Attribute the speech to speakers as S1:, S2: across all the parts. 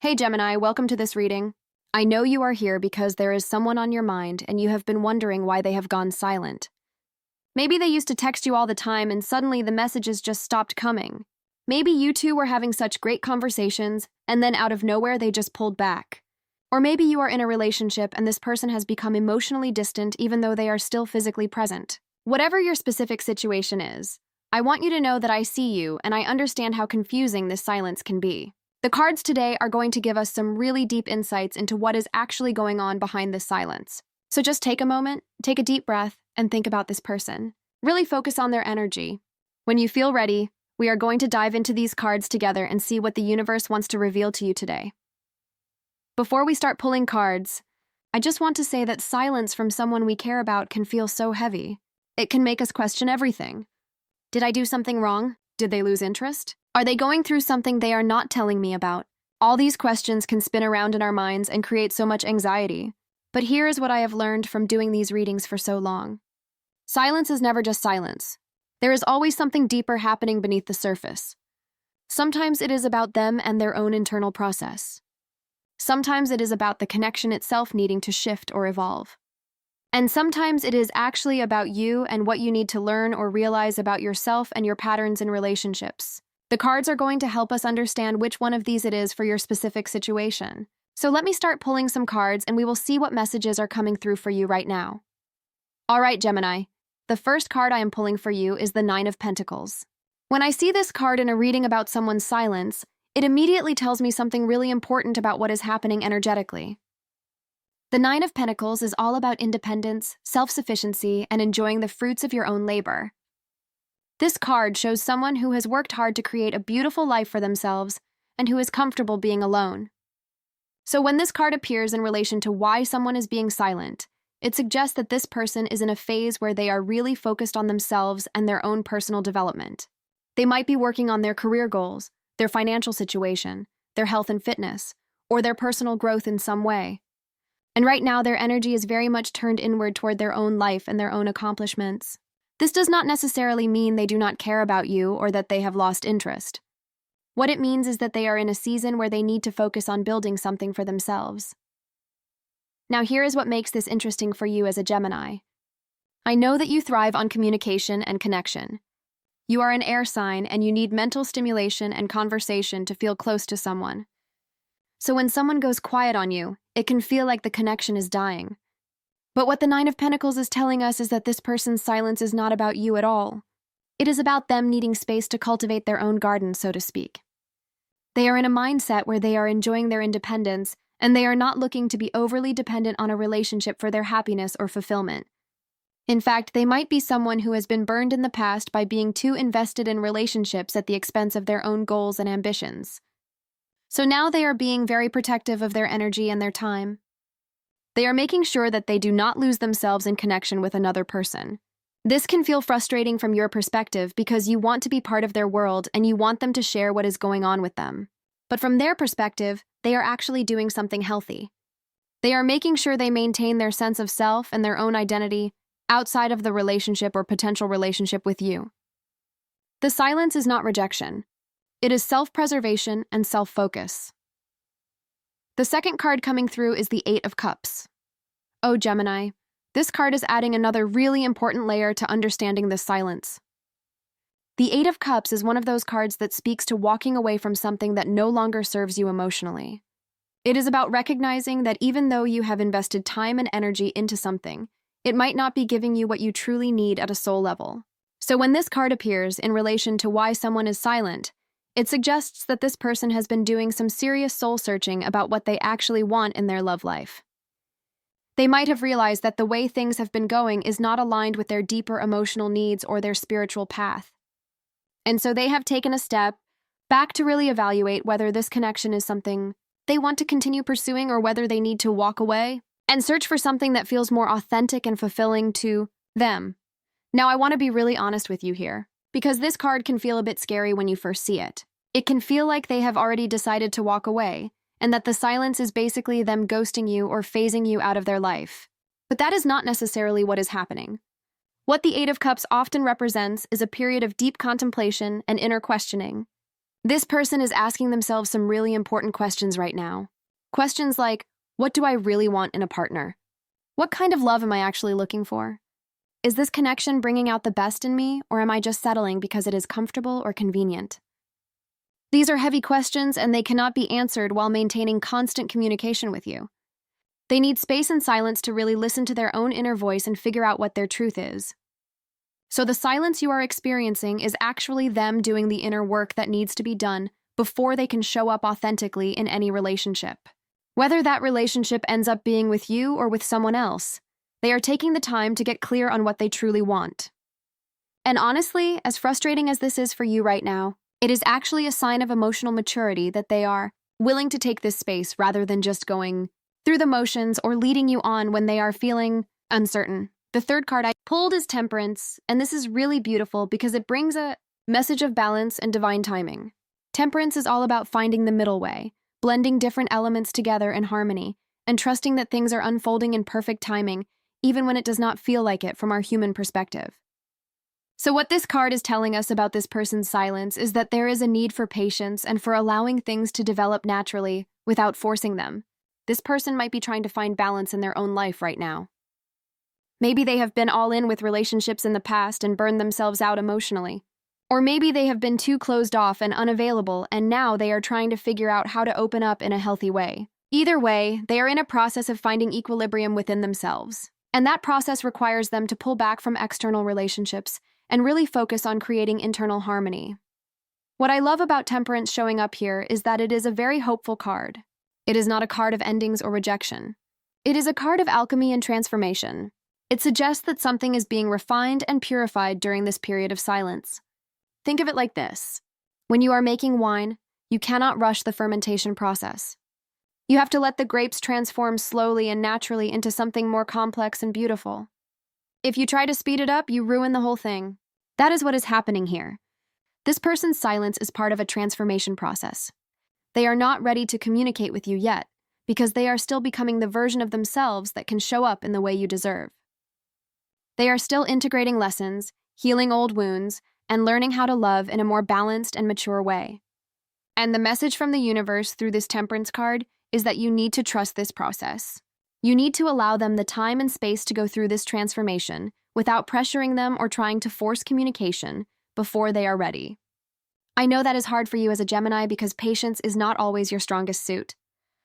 S1: Hey Gemini, welcome to this reading. I know you are here because there is someone on your mind and you have been wondering why they have gone silent. Maybe they used to text you all the time and suddenly the messages just stopped coming. Maybe you two were having such great conversations and then out of nowhere they just pulled back. Or maybe you are in a relationship and this person has become emotionally distant even though they are still physically present. Whatever your specific situation is, I want you to know that I see you and I understand how confusing this silence can be. The cards today are going to give us some really deep insights into what is actually going on behind this silence. So just take a moment, take a deep breath, and think about this person. Really focus on their energy. When you feel ready, we are going to dive into these cards together and see what the universe wants to reveal to you today. Before we start pulling cards, I just want to say that silence from someone we care about can feel so heavy. It can make us question everything. Did I do something wrong? Did they lose interest? Are they going through something they are not telling me about? All these questions can spin around in our minds and create so much anxiety. But here is what I have learned from doing these readings for so long. Silence is never just silence. There is always something deeper happening beneath the surface. Sometimes it is about them and their own internal process. Sometimes it is about the connection itself needing to shift or evolve. And sometimes it is actually about you and what you need to learn or realize about yourself and your patterns in relationships. The cards are going to help us understand which one of these it is for your specific situation. So let me start pulling some cards and we will see what messages are coming through for you right now. All right, Gemini. The first card I am pulling for you is the Nine of Pentacles. When I see this card in a reading about someone's silence, it immediately tells me something really important about what is happening energetically. The Nine of Pentacles is all about independence, self-sufficiency, and enjoying the fruits of your own labor. This card shows someone who has worked hard to create a beautiful life for themselves and who is comfortable being alone. So when this card appears in relation to why someone is being silent, it suggests that this person is in a phase where they are really focused on themselves and their own personal development. They might be working on their career goals, their financial situation, their health and fitness, or their personal growth in some way. And right now their energy is very much turned inward toward their own life and their own accomplishments. This does not necessarily mean they do not care about you or that they have lost interest. What it means is that they are in a season where they need to focus on building something for themselves. Now here is what makes this interesting for you as a Gemini. I know that you thrive on communication and connection. You are an air sign and you need mental stimulation and conversation to feel close to someone. So when someone goes quiet on you, it can feel like the connection is dying. But what the Nine of Pentacles is telling us is that this person's silence is not about you at all. It is about them needing space to cultivate their own garden, so to speak. They are in a mindset where they are enjoying their independence, and they are not looking to be overly dependent on a relationship for their happiness or fulfillment. In fact, they might be someone who has been burned in the past by being too invested in relationships at the expense of their own goals and ambitions. So now they are being very protective of their energy and their time. They are making sure that they do not lose themselves in connection with another person. This can feel frustrating from your perspective because you want to be part of their world and you want them to share what is going on with them. But from their perspective, they are actually doing something healthy. They are making sure they maintain their sense of self and their own identity outside of the relationship or potential relationship with you. The silence is not rejection. It is self-preservation and self-focus. The second card coming through is the Eight of Cups. Oh, Gemini, this card is adding another really important layer to understanding this silence. The Eight of Cups is one of those cards that speaks to walking away from something that no longer serves you emotionally. It is about recognizing that even though you have invested time and energy into something, it might not be giving you what you truly need at a soul level. So when this card appears in relation to why someone is silent, it suggests that this person has been doing some serious soul-searching about what they actually want in their love life. They might have realized that the way things have been going is not aligned with their deeper emotional needs or their spiritual path. And so they have taken a step back to really evaluate whether this connection is something they want to continue pursuing or whether they need to walk away and search for something that feels more authentic and fulfilling to them. Now, I want to be really honest with you here, because this card can feel a bit scary when you first see it. It can feel like they have already decided to walk away, and that the silence is basically them ghosting you or phasing you out of their life. But that is not necessarily what is happening. What the Eight of Cups often represents is a period of deep contemplation and inner questioning. This person is asking themselves some really important questions right now. Questions like, what do I really want in a partner? What kind of love am I actually looking for? Is this connection bringing out the best in me, or am I just settling because it is comfortable or convenient? These are heavy questions, and they cannot be answered while maintaining constant communication with you. They need space and silence to really listen to their own inner voice and figure out what their truth is. So the silence you are experiencing is actually them doing the inner work that needs to be done before they can show up authentically in any relationship. Whether that relationship ends up being with you or with someone else, they are taking the time to get clear on what they truly want. And honestly, as frustrating as this is for you right now, it is actually a sign of emotional maturity that they are willing to take this space rather than just going through the motions or leading you on when they are feeling uncertain. The third card I pulled is Temperance, and this is really beautiful because it brings a message of balance and divine timing. Temperance is all about finding the middle way, blending different elements together in harmony, and trusting that things are unfolding in perfect timing, even when it does not feel like it from our human perspective. So what this card is telling us about this person's silence is that there is a need for patience and for allowing things to develop naturally without forcing them. This person might be trying to find balance in their own life right now. Maybe they have been all in with relationships in the past and burned themselves out emotionally. Or maybe they have been too closed off and unavailable, and now they are trying to figure out how to open up in a healthy way. Either way, they are in a process of finding equilibrium within themselves. And that process requires them to pull back from external relationships and really focus on creating internal harmony. What I love about Temperance showing up here is that it is a very hopeful card. It is not a card of endings or rejection. It is a card of alchemy and transformation. It suggests that something is being refined and purified during this period of silence. Think of it like this. When you are making wine, you cannot rush the fermentation process. You have to let the grapes transform slowly and naturally into something more complex and beautiful. If you try to speed it up, you ruin the whole thing. That is what is happening here. This person's silence is part of a transformation process. They are not ready to communicate with you yet, because they are still becoming the version of themselves that can show up in the way you deserve. They are still integrating lessons, healing old wounds, and learning how to love in a more balanced and mature way. And the message from the universe through this Temperance card is that you need to trust this process. You need to allow them the time and space to go through this transformation without pressuring them or trying to force communication before they are ready. I know that is hard for you as a Gemini because patience is not always your strongest suit.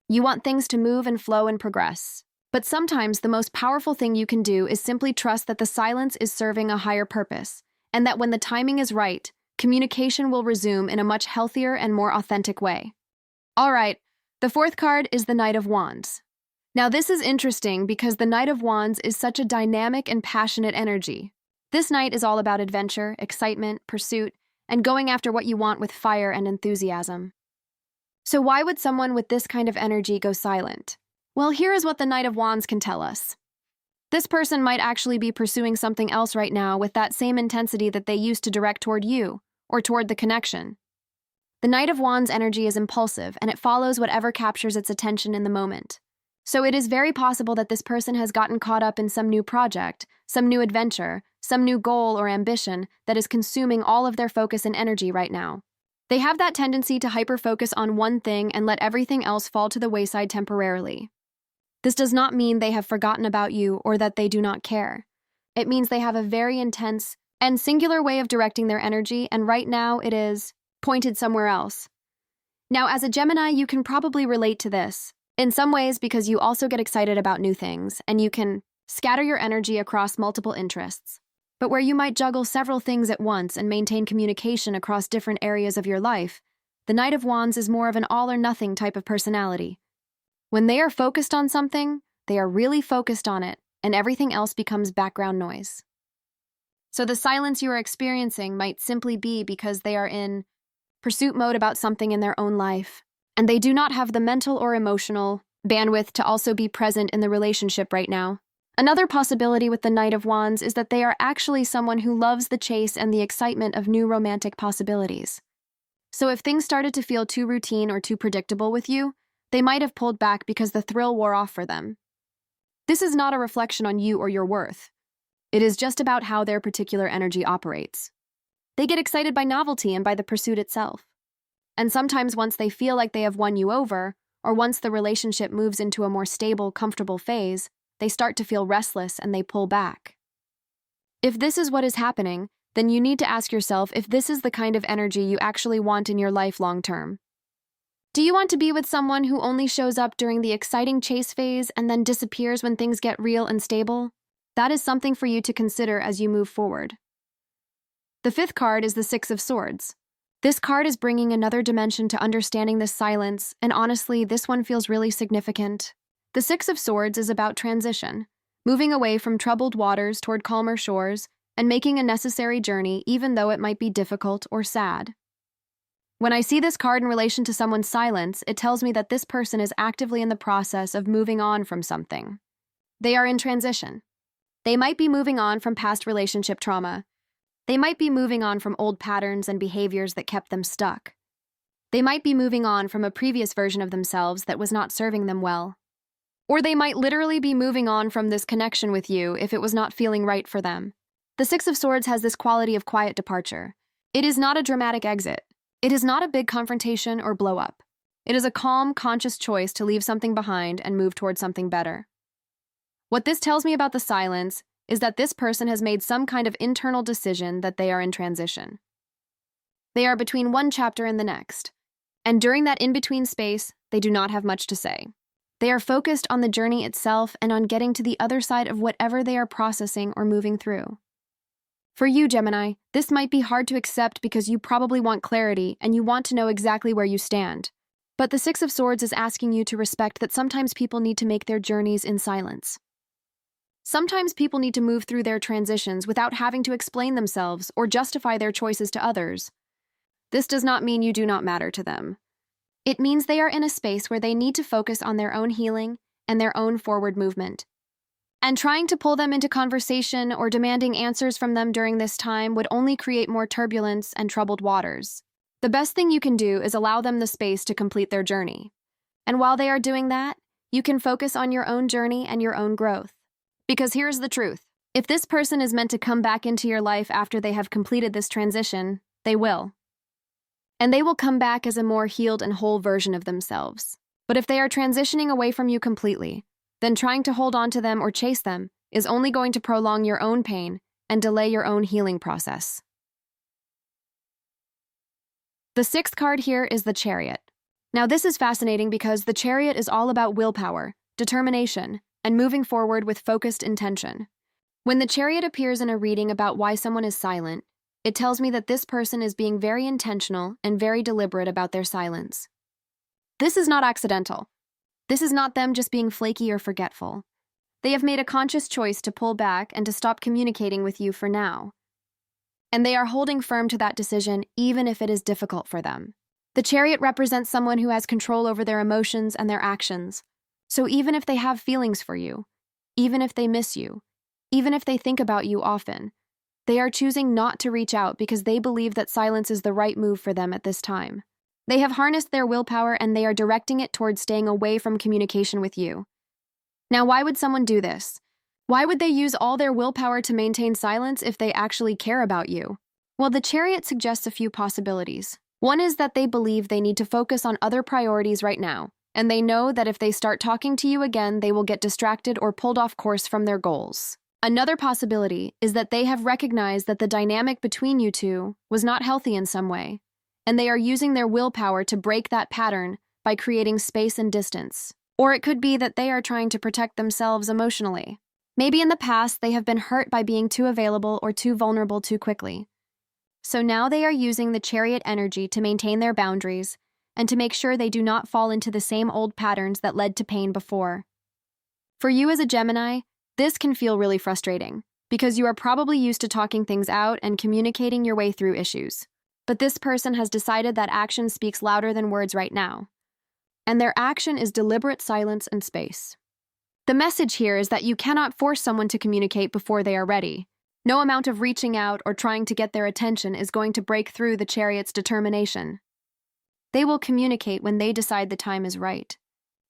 S1: You want things to move and flow and progress. But sometimes the most powerful thing you can do is simply trust that the silence is serving a higher purpose, and that when the timing is right, communication will resume in a much healthier and more authentic way. All right, the fourth card is the Knight of Wands. Now this is interesting because the Knight of Wands is such a dynamic and passionate energy. This knight is all about adventure, excitement, pursuit, and going after what you want with fire and enthusiasm. So why would someone with this kind of energy go silent? Well, here is what the Knight of Wands can tell us. This person might actually be pursuing something else right now with that same intensity that they used to direct toward you, or toward the connection. The Knight of Wands energy is impulsive, and it follows whatever captures its attention in the moment. So it is very possible that this person has gotten caught up in some new project, some new adventure, some new goal or ambition that is consuming all of their focus and energy right now. They have that tendency to hyper-focus on one thing and let everything else fall to the wayside temporarily. This does not mean they have forgotten about you or that they do not care. It means they have a very intense and singular way of directing their energy, and right now it is pointed somewhere else. Now, as a Gemini, you can probably relate to this, in some ways because you also get excited about new things, and you can scatter your energy across multiple interests. But where you might juggle several things at once and maintain communication across different areas of your life, the Knight of Wands is more of an all-or-nothing type of personality. When they are focused on something, they are really focused on it, and everything else becomes background noise. So the silence you are experiencing might simply be because they are in pursuit mode about something in their own life, and they do not have the mental or emotional bandwidth to also be present in the relationship right now. Another possibility with the Knight of Wands is that they are actually someone who loves the chase and the excitement of new romantic possibilities. So if things started to feel too routine or too predictable with you, they might have pulled back because the thrill wore off for them. This is not a reflection on you or your worth. It is just about how their particular energy operates. They get excited by novelty and by the pursuit itself. And sometimes once they feel like they have won you over, or once the relationship moves into a more stable, comfortable phase, they start to feel restless and they pull back. If this is what is happening, then you need to ask yourself if this is the kind of energy you actually want in your life long term. Do you want to be with someone who only shows up during the exciting chase phase and then disappears when things get real and stable? That is something for you to consider as you move forward. The fifth card is the Six of Swords. This card is bringing another dimension to understanding this silence, and honestly, this one feels really significant. The Six of Swords is about transition, moving away from troubled waters toward calmer shores, and making a necessary journey even though it might be difficult or sad. When I see this card in relation to someone's silence, it tells me that this person is actively in the process of moving on from something. They are in transition. They might be moving on from past relationship trauma. They might be moving on from old patterns and behaviors that kept them stuck. They might be moving on from a previous version of themselves that was not serving them well. Or they might literally be moving on from this connection with you if it was not feeling right for them. The Six of Swords has this quality of quiet departure. It is not a dramatic exit. It is not a big confrontation or blow-up. It is a calm, conscious choice to leave something behind and move toward something better. What this tells me about the silence is that this person has made some kind of internal decision that they are in transition. They are between one chapter and the next, and during that in-between space, they do not have much to say. They are focused on the journey itself and on getting to the other side of whatever they are processing or moving through. For you, Gemini, this might be hard to accept because you probably want clarity and you want to know exactly where you stand. But the Six of Swords is asking you to respect that sometimes people need to make their journeys in silence. Sometimes people need to move through their transitions without having to explain themselves or justify their choices to others. This does not mean you do not matter to them. It means they are in a space where they need to focus on their own healing and their own forward movement. And trying to pull them into conversation or demanding answers from them during this time would only create more turbulence and troubled waters. The best thing you can do is allow them the space to complete their journey. And while they are doing that, you can focus on your own journey and your own growth. Because here's the truth. If this person is meant to come back into your life after they have completed this transition, they will. And they will come back as a more healed and whole version of themselves. But if they are transitioning away from you completely, then trying to hold on to them or chase them is only going to prolong your own pain and delay your own healing process. The sixth card here is the Chariot. Now this is fascinating because the Chariot is all about willpower, determination, and moving forward with focused intention. When the Chariot appears in a reading about why someone is silent, it tells me that this person is being very intentional and very deliberate about their silence. This is not accidental. This is not them just being flaky or forgetful. They have made a conscious choice to pull back and to stop communicating with you for now. And they are holding firm to that decision even if it is difficult for them. The Chariot represents someone who has control over their emotions and their actions. So even if they have feelings for you, even if they miss you, even if they think about you often, they are choosing not to reach out because they believe that silence is the right move for them at this time. They have harnessed their willpower and they are directing it towards staying away from communication with you. Now, why would someone do this? Why would they use all their willpower to maintain silence if they actually care about you? Well, the Chariot suggests a few possibilities. One is that they believe they need to focus on other priorities right now, and they know that if they start talking to you again, they will get distracted or pulled off course from their goals. Another possibility is that they have recognized that the dynamic between you two was not healthy in some way, and they are using their willpower to break that pattern by creating space and distance. Or it could be that they are trying to protect themselves emotionally. Maybe in the past they have been hurt by being too available or too vulnerable too quickly. So now they are using the Chariot energy to maintain their boundaries and to make sure they do not fall into the same old patterns that led to pain before. For you as a Gemini, this can feel really frustrating because you are probably used to talking things out and communicating your way through issues. But this person has decided that action speaks louder than words right now. And their action is deliberate silence and space. The message here is that you cannot force someone to communicate before they are ready. No amount of reaching out or trying to get their attention is going to break through the Chariot's determination. They will communicate when they decide the time is right,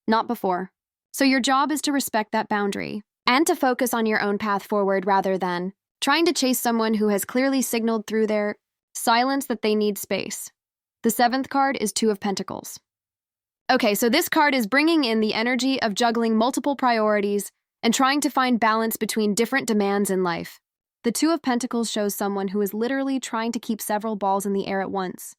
S1: not before. So your job is to respect that boundary and to focus on your own path forward rather than trying to chase someone who has clearly signaled through their silence that they need space. The seventh card is Two of Pentacles. Okay, so this card is bringing in the energy of juggling multiple priorities and trying to find balance between different demands in life. The Two of Pentacles shows someone who is literally trying to keep several balls in the air at once.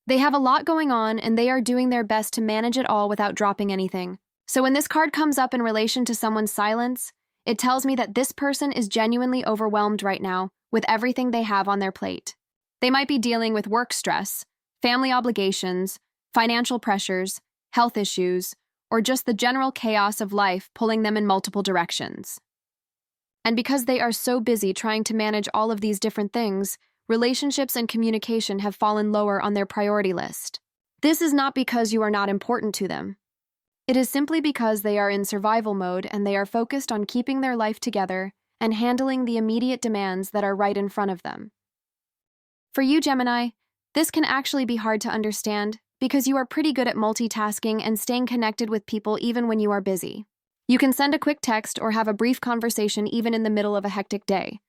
S1: They have a lot going on, and they are doing their best to manage it all without dropping anything. So when this card comes up in relation to someone's silence, it tells me that this person is genuinely overwhelmed right now with everything they have on their plate. They might be dealing with work stress, family obligations, financial pressures, health issues, or just the general chaos of life pulling them in multiple directions. And because they are so busy trying to manage all of these different things, relationships and communication have fallen lower on their priority list. This is not because you are not important to them. It is simply because they are in survival mode and they are focused on keeping their life together and handling the immediate demands that are right in front of them. For you, Gemini, this can actually be hard to understand because you are pretty good at multitasking and staying connected with people even when you are busy. You can send a quick text or have a brief conversation even in the middle of a hectic day.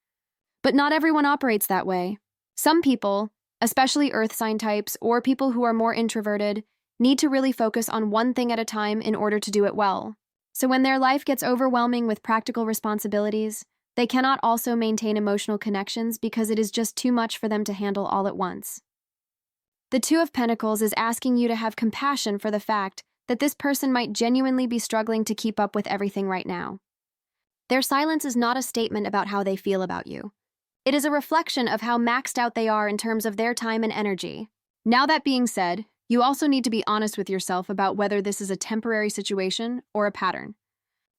S1: But not everyone operates that way. Some people, especially earth sign types or people who are more introverted, need to really focus on one thing at a time in order to do it well. So when their life gets overwhelming with practical responsibilities, they cannot also maintain emotional connections because it is just too much for them to handle all at once. The Two of Pentacles is asking you to have compassion for the fact that this person might genuinely be struggling to keep up with everything right now. Their silence is not a statement about how they feel about you. It is a reflection of how maxed out they are in terms of their time and energy. Now that being said, you also need to be honest with yourself about whether this is a temporary situation or a pattern.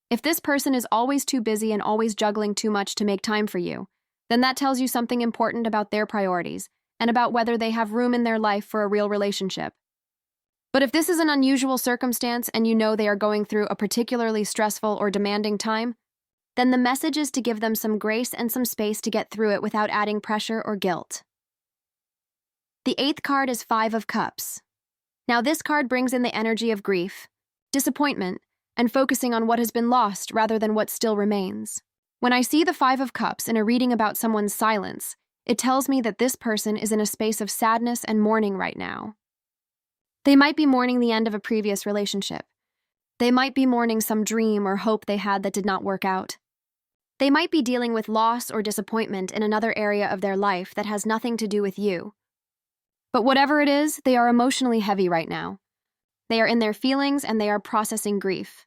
S1: If this person is always too busy and always juggling too much to make time for you, then that tells you something important about their priorities and about whether they have room in their life for a real relationship. But if this is an unusual circumstance and you know they are going through a particularly stressful or demanding time, then the message is to give them some grace and some space to get through it without adding pressure or guilt. The eighth card is Five of Cups. Now this card brings in the energy of grief, disappointment, and focusing on what has been lost rather than what still remains. When I see the Five of Cups in a reading about someone's silence, it tells me that this person is in a space of sadness and mourning right now. They might be mourning the end of a previous relationship. They might be mourning some dream or hope they had that did not work out. They might be dealing with loss or disappointment in another area of their life that has nothing to do with you. But whatever it is, they are emotionally heavy right now. They are in their feelings and they are processing grief.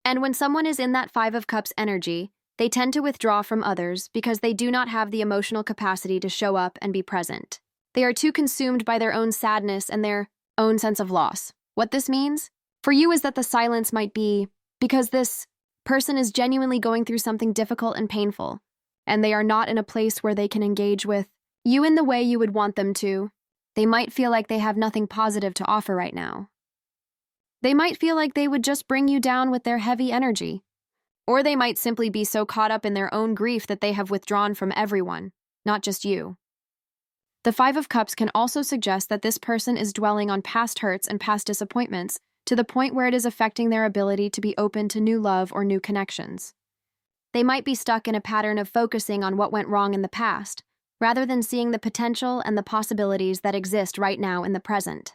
S1: And when someone is in that Five of Cups energy, they tend to withdraw from others because they do not have the emotional capacity to show up and be present. They are too consumed by their own sadness and their own sense of loss. What this means for you is that the silence might be because this person is genuinely going through something difficult and painful, and they are not in a place where they can engage with you in the way you would want them to. They might feel like they have nothing positive to offer right now. They might feel like they would just bring you down with their heavy energy. Or they might simply be so caught up in their own grief that they have withdrawn from everyone, not just you. The Five of Cups can also suggest that this person is dwelling on past hurts and past disappointments to the point where it is affecting their ability to be open to new love or new connections. They might be stuck in a pattern of focusing on what went wrong in the past, rather than seeing the potential and the possibilities that exist right now in the present.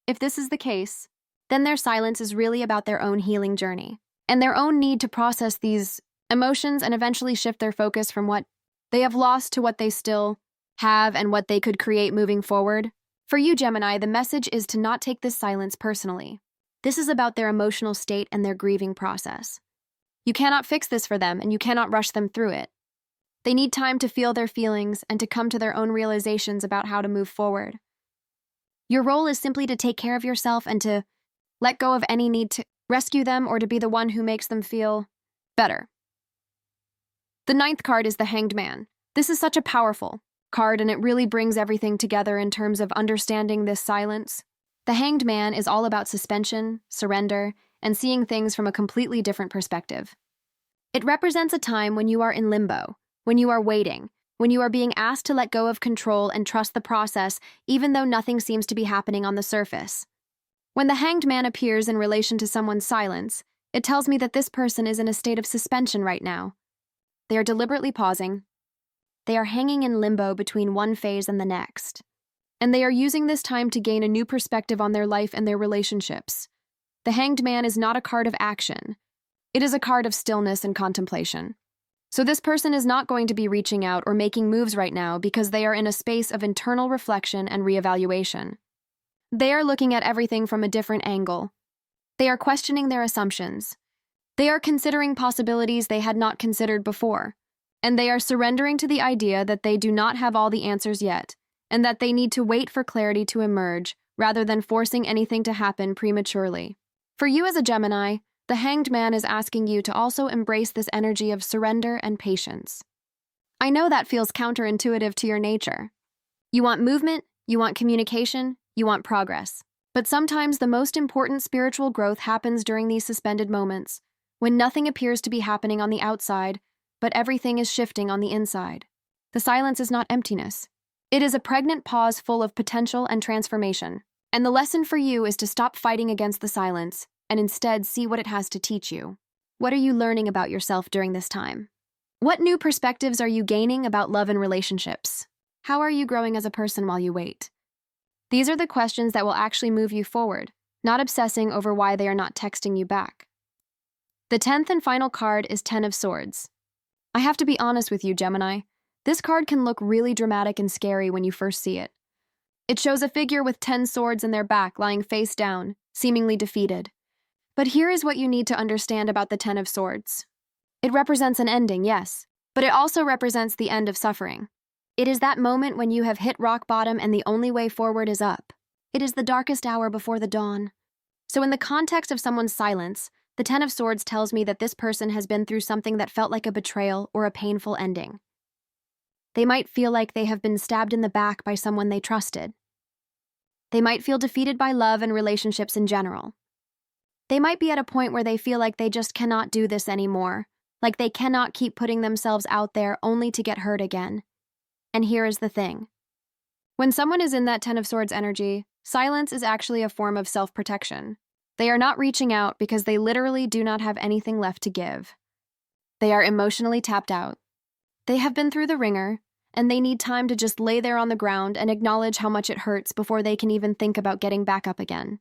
S1: If this is the case, then their silence is really about their own healing journey and their own need to process these emotions and eventually shift their focus from what they have lost to what they still have and what they could create moving forward. For you, Gemini, the message is to not take this silence personally. This is about their emotional state and their grieving process. You cannot fix this for them, and you cannot rush them through it. They need time to feel their feelings and to come to their own realizations about how to move forward. Your role is simply to take care of yourself and to let go of any need to rescue them or to be the one who makes them feel better. The ninth card is the Hanged Man. This is such a powerful card, and it really brings everything together in terms of understanding this silence. The Hanged Man is all about suspension, surrender, and seeing things from a completely different perspective. It represents a time when you are in limbo, when you are waiting, when you are being asked to let go of control and trust the process, even though nothing seems to be happening on the surface. When the Hanged Man appears in relation to someone's silence, it tells me that this person is in a state of suspension right now. They are deliberately pausing. They are hanging in limbo between one phase and the next. and they are using this time to gain a new perspective on their life and their relationships. The Hanged Man is not a card of action. It is a card of stillness and contemplation. So this person is not going to be reaching out or making moves right now because they are in a space of internal reflection and reevaluation. They are looking at everything from a different angle. They are questioning their assumptions. They are considering possibilities they had not considered before. And they are surrendering to the idea that they do not have all the answers yet, and that they need to wait for clarity to emerge rather than forcing anything to happen prematurely. For you as a Gemini, the Hanged Man is asking you to also embrace this energy of surrender and patience. I know that feels counterintuitive to your nature. You want movement, you want communication, you want progress. But sometimes the most important spiritual growth happens during these suspended moments, when nothing appears to be happening on the outside, but everything is shifting on the inside. The silence is not emptiness. It is a pregnant pause full of potential and transformation. And the lesson for you is to stop fighting against the silence and instead see what it has to teach you. What are you learning about yourself during this time? What new perspectives are you gaining about love and relationships? How are you growing as a person while you wait? These are the questions that will actually move you forward, not obsessing over why they are not texting you back. The 10th and final card is 10 of Swords. I have to be honest with you, Gemini. This card can look really dramatic and scary when you first see it. It shows a figure with 10 swords in their back lying face down, seemingly defeated. But here is what you need to understand about the 10 of Swords. It represents an ending, yes, but it also represents the end of suffering. It is that moment when you have hit rock bottom and the only way forward is up. It is the darkest hour before the dawn. So in the context of someone's silence, the 10 of Swords tells me that this person has been through something that felt like a betrayal or a painful ending. They might feel like they have been stabbed in the back by someone they trusted. They might feel defeated by love and relationships in general. They might be at a point where they feel like they just cannot do this anymore, like they cannot keep putting themselves out there only to get hurt again. And here is the thing. When someone is in that 10 of Swords energy, silence is actually a form of self-protection. They are not reaching out because they literally do not have anything left to give. They are emotionally tapped out. They have been through the ringer, and they need time to just lay there on the ground and acknowledge how much it hurts before they can even think about getting back up again.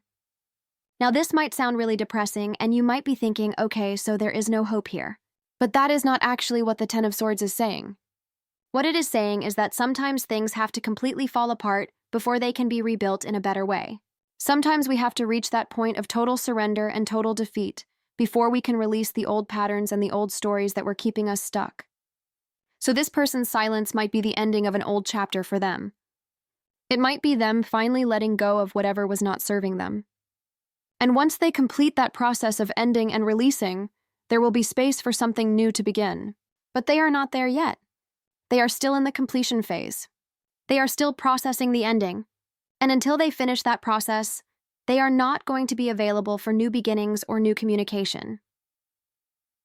S1: Now, this might sound really depressing, and you might be thinking, okay, so there is no hope here. But that is not actually what the 10 of Swords is saying. What it is saying is that sometimes things have to completely fall apart before they can be rebuilt in a better way. Sometimes we have to reach that point of total surrender and total defeat before we can release the old patterns and the old stories that were keeping us stuck. So this person's silence might be the ending of an old chapter for them. It might be them finally letting go of whatever was not serving them. And once they complete that process of ending and releasing, there will be space for something new to begin. But they are not there yet. They are still in the completion phase. They are still processing the ending. And until they finish that process, they are not going to be available for new beginnings or new communication.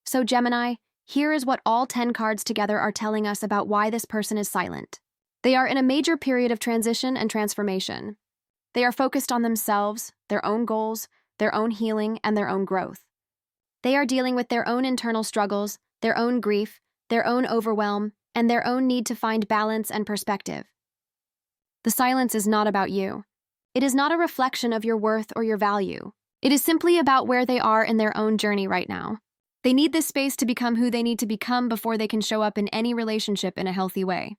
S1: So Gemini, here is what all 10 cards together are telling us about why this person is silent. They are in a major period of transition and transformation. They are focused on themselves, their own goals, their own healing, and their own growth. They are dealing with their own internal struggles, their own grief, their own overwhelm, and their own need to find balance and perspective. The silence is not about you. It is not a reflection of your worth or your value. It is simply about where they are in their own journey right now. They need this space to become who they need to become before they can show up in any relationship in a healthy way.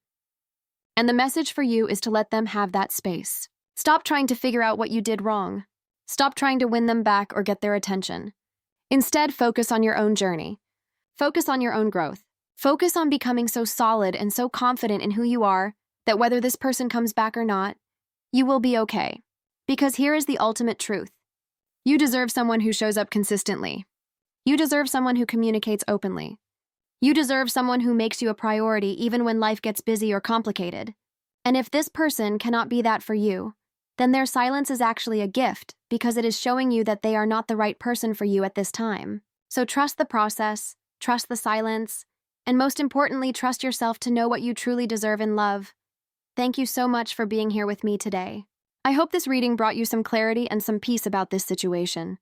S1: And the message for you is to let them have that space. Stop trying to figure out what you did wrong. Stop trying to win them back or get their attention. Instead, focus on your own journey. Focus on your own growth. Focus on becoming so solid and so confident in who you are that whether this person comes back or not, you will be okay. Because here is the ultimate truth. You deserve someone who shows up consistently. You deserve someone who communicates openly. You deserve someone who makes you a priority even when life gets busy or complicated. And if this person cannot be that for you, then their silence is actually a gift because it is showing you that they are not the right person for you at this time. So trust the process, trust the silence, and most importantly, trust yourself to know what you truly deserve in love. Thank you so much for being here with me today. I hope this reading brought you some clarity and some peace about this situation.